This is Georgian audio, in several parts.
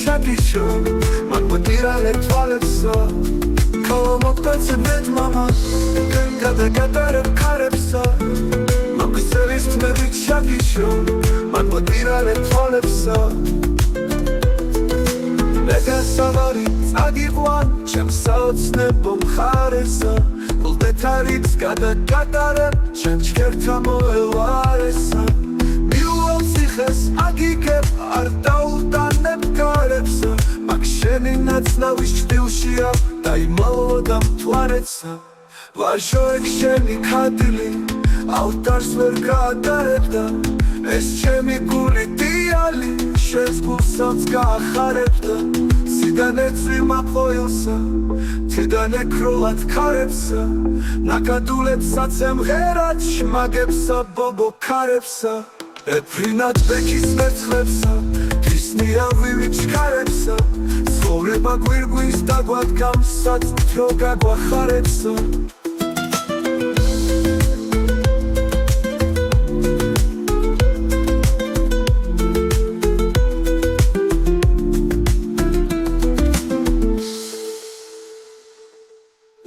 შაგიშო მაგმოტირალე თვალებსო მოგდაცებდეთ მამას გადაგატარებ ქარებსო მოგისელის თმებით შაგიშო მაგმოტირალე თვალებსო მეგასავარი წაგიყვან ჩემს საოცნებო მხარესო გულდეთარიც გადაგატარებ ჩემ ჯგერთა მოელვარესო მიუვალ ციხეს აგიგებ არ დაუტანებ გარებსო მაგ შენი ნაცნავის ჭრილშია დაიმალვა მთვარეცა ვაჟო ეგ შენი ქადილი ავტარს ვერ გაატარებდა ეს ჩემი გული დიალი შენს გულსაც გაახარებდა სიდანე წვიმა ყოილსა თედანე ქროლად ქარებსა ნაკადულებსაც ემღერად შმაგებსა ბობო ქარებსა ეფრინად ბექის მერცხლებსა ისნია ვივი ჩქარებსა ცხოვრება გვირგვინს დაგვადგამს საწუთრო გაგვახარებსა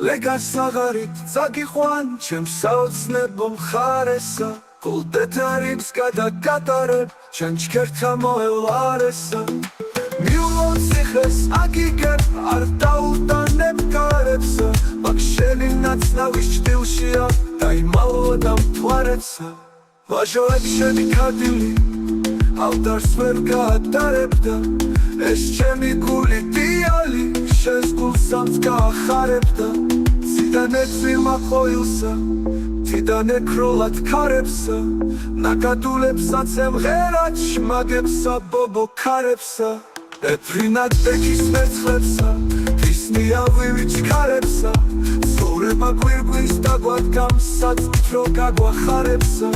ლეგასაღარით წაგიყვან ჩემს საოცნებო მხარესა გულდეთარიც გადაგატარებ ჩემ ჯგერთა მოელვარესა მიუვალ ციხეს აგიგებ არ დაუტანებ გარებსა მაგ შენი ნაცნავის ჭრილშია დაიმალვა მთვარეცა ვაჟო ეგ შენი ქადილი ავტარს ვერ გაატარებდა ეს ჩემი გული დიალი შენს გულსაც გაახარებდა სიდანე წვიმა ყოილსა თიდანე ქროლად ქარებსა ნაკადულებსაც ემღერად შმაგებსა ბობო ქარებსა ეფრინად ბექის მერცხლებსა ისნია ვივი ჩქარებსა ცხოვრება გვირგვინს დაგვადგამს საწუთრო გაგვახარებსა